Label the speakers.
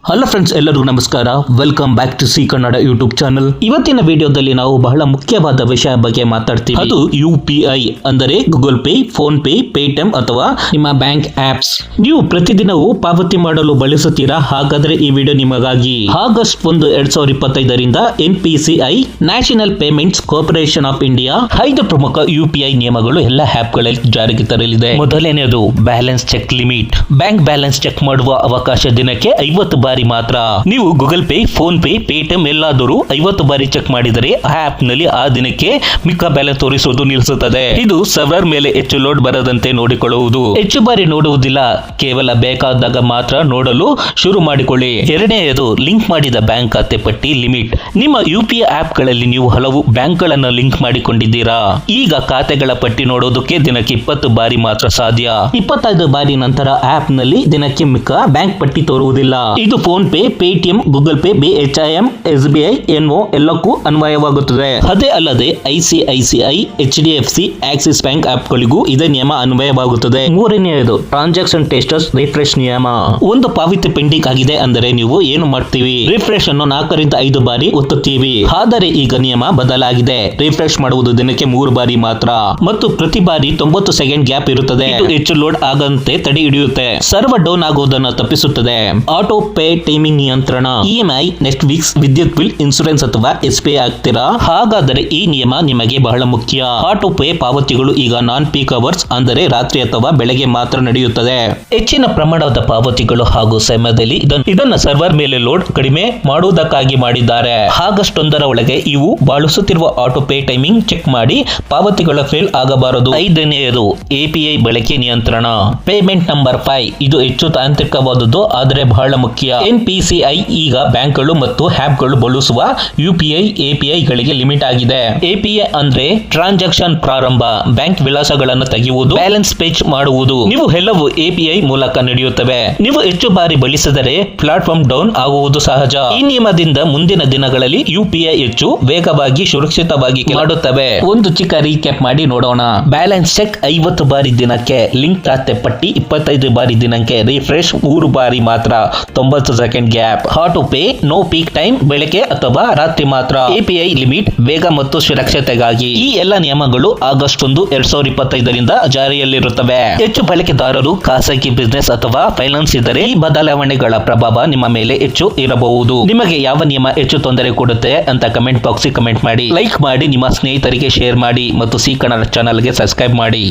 Speaker 1: Hello friends, ಎಲ್ಲರಿಗೂ ನಮಸ್ಕಾರ. Welcome back to C Kannada YouTube channel. ಇವತ್ತಿನ ವಿಡಿಯೋದಲ್ಲಿ ನಾವು ಬಹಳ ಮುಖ್ಯವಾದ ವಿಷಯ ಬಗ್ಗೆ ಮಾತಾಡ್ತೀವಿ. ಅದು UPI ಅಂದರೆ Google Pay, PhonePe, Paytm ಅಥವಾ ನಿಮ್ಮ ಬ್ಯಾಂಕ್ ಆಪ್ಸ್. ನೀವು ಪ್ರತಿದಿನವೂ ಪಾವತಿ ಮಾಡಲು ಬಳಸುತ್ತೀರಾ? ಹಾಗಾದ್ರೆ ಈ ವಿಡಿಯೋ ನಿಮಗಾಗಿ. ಆಗಸ್ಟ್ 1, 2025ರಿಂದ NPCI national payments corporation of India 5 ಪ್ರಮುಖ UPI ನಿಯಮಗಳು ಎಲ್ಲ ಆಪ್ಗಳಲ್ಲಿ ಜಾರಿಗೆ ತರಲಿದೆ. ಮೊದಲನೆಯದು balance check limit. Bank balance check ಮಾಡುವ ಅವಕಾಶ ದಿನಕ್ಕೆ 50 ಬಾರಿ ಮಾತ್ರ. ನೀವು Google Pay, PhonePe, Paytm ಎಲ್ಲಾದರೂ 50 ಬಾರಿ ಚೆಕ್ ಮಾಡಿದರೆ ಆ ಆಪ್ ನಲ್ಲಿ ಆ ದಿನಕ್ಕೆ ಮಿಕ್ಕ ಬ್ಯಾಲೆನ್ಸ್ ತೋರಿಸುವುದು ನಿಲ್ಲಿಸುತ್ತದೆ. ಇದು ಸರ್ವರ್ ಮೇಲೆ ಹೆಚ್ಚು ಲೋಡ್ ಬರದಂತೆ ನೋಡಿಕೊಳ್ಳುವುದು. ಹೆಚ್ಚು ಬಾರಿ ನೋಡುವುದಿಲ್ಲ, ಕೇವಲ ಬೇಕಾದಾಗ ಮಾತ್ರ ನೋಡಲು ಶುರು ಮಾಡಿಕೊಳ್ಳಿ. ಎರಡನೆಯದು ಲಿಂಕ್ ಮಾಡಿದ ಬ್ಯಾಂಕ್ ಖಾತೆ ಪಟ್ಟಿ ಲಿಮಿಟ್. ನಿಮ್ಮ UPI ಆಪ್ ಗಳಲ್ಲಿ ನೀವು ಹಲವು ಬ್ಯಾಂಕ್ ಗಳನ್ನು ಲಿಂಕ್ ಮಾಡಿಕೊಂಡಿದ್ದೀರಾ. ಈಗ ಖಾತೆಗಳ ಪಟ್ಟಿ ನೋಡೋದಕ್ಕೆ ದಿನಕ್ಕೆ 20 ಬಾರಿ ಮಾತ್ರ ಸಾಧ್ಯ. 25 ಬಾರಿ ನಂತರ ಆಪ್ ನಲ್ಲಿ ದಿನಕ್ಕೆ ಮಿಕ್ಕ ಬ್ಯಾಂಕ್ ಪಟ್ಟಿ ತೋರುವುದಿಲ್ಲ. ಇದು PhonePe, Paytm, Google Pay, BHIM, SBI, NO ಎಲ್ಲಕ್ಕೂ ಅನ್ವಯವಾಗುತ್ತದೆ. ಅದೇ ಅಲ್ಲದೆ ICICI, HDFC, Axis bank app ಗಳಿಗೂ ಇದೇ ನಿಯಮ ಅನ್ವಯವಾಗುತ್ತದೆ. ಮೂರನೆಯದು ಟ್ರಾನ್ಸಾಕ್ಷನ್ ಟೆಸ್ಟರ್ಸ್ ರಿಫ್ರೆಶ್ ನಿಯಮ. ಒಂದು ಪಾವತಿ ಪೆಂಡಿಂಗ್ ಆಗಿದೆ ಅಂದರೆ ನೀವು ಏನು ಮಾಡ್ತೀವಿ? ರಿಫ್ರೆಶ್ ಅನ್ನು 4 ರಿಂದ 5 ಬಾರಿ ಒತ್ತುತ್ತೀವಿ. ಆದರೆ ಈಗ ನಿಯಮ ಬದಲಾಗಿದೆ. ರಿಫ್ರೆಶ್ ಮಾಡುವುದು ದಿನಕ್ಕೆ 3 ಬಾರಿ ಮಾತ್ರ ಮತ್ತು ಪ್ರತಿ ಬಾರಿ 90 ಸೆಕೆಂಡ್ ಗ್ಯಾಪ್ ಇರುತ್ತದೆ. ಇದು ಹೆಚ್ಚು ಲೋಡ್ ಆಗಂತೆ ತಡೆ ಹಿಡಿಯುತ್ತೆ, ಸರ್ವರ್ ಡೌನ್ ಆಗುವುದನ್ನು ತಪ್ಪಿಸುತ್ತದೆ. ಆಟೋ ಪೇ ಟೈಮಿಂಗ್ ನಿಯಂತ್ರಣ. EMI, ನೆಟ್ಫ್ಲಿಕ್ಸ್, ವಿದ್ಯುತ್ ಬಿಲ್, ಇನ್ಸೂರೆನ್ಸ್ ಅಥವಾ SBI ಆಗ್ತೀರಾ? ಹಾಗಾದರೆ ಈ ನಿಯಮ ನಿಮಗೆ ಬಹಳ ಮುಖ್ಯ. ಆಟೋ ಪೇ ಪಾವತಿಗಳು ಈಗ ನಾನ್ ಪೀಕ್ ಅವರ್ಸ್ ಅಂದರೆ ರಾತ್ರಿ ಅಥವಾ ಬೆಳಗ್ಗೆ ಮಾತ್ರ ನಡೆಯುತ್ತದೆ. ಹೆಚ್ಚಿನ ಪ್ರಮಾಣದ ಪಾವತಿಗಳು ಹಾಗೂ ಸಮಯದಲ್ಲಿ ಇದನ್ನು ಸರ್ವರ್ ಮೇಲೆ ಲೋಡ್ ಕಡಿಮೆ ಮಾಡುವುದಕ್ಕಾಗಿ ಮಾಡಿದ್ದಾರೆ. ಆಗಸ್ಟ್ 1 ಒಳಗೆ ಇವು ಬಳಸುತ್ತಿರುವ ಆಟೋ ಪೇ ಟೈಮಿಂಗ್ ಚೆಕ್ ಮಾಡಿ ಪಾವತಿಗಳ ಫೇಲ್ ಆಗಬಾರದು. 5ನೇಯದು API ಬಳಕೆ ನಿಯಂತ್ರಣ. ಪೇಮೆಂಟ್ ನಂಬರ್ 5 ಇದು ಹೆಚ್ಚು ತಾಂತ್ರಿಕವಾದದ್ದು ಆದರೆ ಬಹಳ ಮುಖ್ಯ. NPCI ಈಗ ಬ್ಯಾಂಕ್ಗಳು ಮತ್ತು ಆಪ್ಗಳು ಬಳಸುವ UPI API ಗಳಿಗೆ ಲಿಮಿಟ್ ಆಗಿದೆ. API ಅಂದ್ರೆ ಟ್ರಾನ್ಸಾಕ್ಷನ್ ಪ್ರಾರಂಭ, ಬ್ಯಾಂಕ್ ವಿಳಾಸಗಳನ್ನು ತೆಗೆಯುವುದು, ಬ್ಯಾಲೆನ್ಸ್ ಪೇಜ್ ಮಾಡುವುದು. ನೀವು ಎಲ್ಲವೂ API ಮೂಲಕ ನಡೆಯುತ್ತವೆ. ನೀವು ಹೆಚ್ಚು ಬಾರಿ ಬಳಸಿದರೆ ಪ್ಲಾಟ್ಫಾರ್ಮ್ ಡೌನ್ ಆಗುವುದು ಸಹಜ. ಈ ನಿಯಮದಿಂದ ಮುಂದಿನ ದಿನಗಳಲ್ಲಿ UPI ಹೆಚ್ಚು ವೇಗವಾಗಿ ಸುರಕ್ಷಿತವಾಗಿ ಮಾಡುತ್ತವೆ. ಒಂದು ಚಿಕ್ಕ ರೀಕ್ಯಾಪ್ ಮಾಡಿ ನೋಡೋಣ. ಬ್ಯಾಲೆನ್ಸ್ ಚೆಕ್ 50 ಬಾರಿ ದಿನಕ್ಕೆ, ಲಿಂಕ್ ಖಾತೆ ಪಟ್ಟಿ 25 ಬಾರಿ ದಿನಕ್ಕೆ, ರಿಫ್ರೆಶ್ 3 ಬಾರಿ ಮಾತ್ರ, 90 second gap, auto pay no peak time ಬೆಳಗ್ಗೆ ಅಥವಾ ರಾತ್ರಿ ಮಾತ್ರ, API ಲಿಮಿಟ್ ವೇಗ ಮತ್ತು ಸುರಕ್ಷತೆಗಾಗಿ. ಈ ಎಲ್ಲ ನಿಯಮಗಳು ಆಗಸ್ಟ್ 1, 2025ರಿಂದ ಜಾರಿಯಲ್ಲಿರುತ್ತವೆ. ಹೆಚ್ಚು ಬಳಕೆದಾರರು ಖಾಸಗಿ ಬಿಸಿನೆಸ್ ಅಥವಾ ಫೈನಾನ್ಸ್ ಇದ್ದರೆ ಈ ಬದಲಾವಣೆಗಳ ಪ್ರಭಾವ ನಿಮ್ಮ ಮೇಲೆ ಹೆಚ್ಚು ಇರಬಹುದು. ನಿಮಗೆ ಯಾವ ನಿಯಮ ಹೆಚ್ಚು ತೊಂದರೆ ಕೊಡುತ್ತೆ ಅಂತ ಕಮೆಂಟ್ ಬಾಕ್ಸ್ ಕಮೆಂಟ್ ಮಾಡಿ, ಲೈಕ್ ಮಾಡಿ, ನಿಮ್ಮ ಸ್ನೇಹಿತರಿಗೆ ಶೇರ್ ಮಾಡಿ ಮತ್ತು ಸಿ ಕನ್ನಡ ಚಾನಲ್ಗೆ ಸಬ್ಸ್ಕ್ರೈಬ್ ಮಾಡಿ.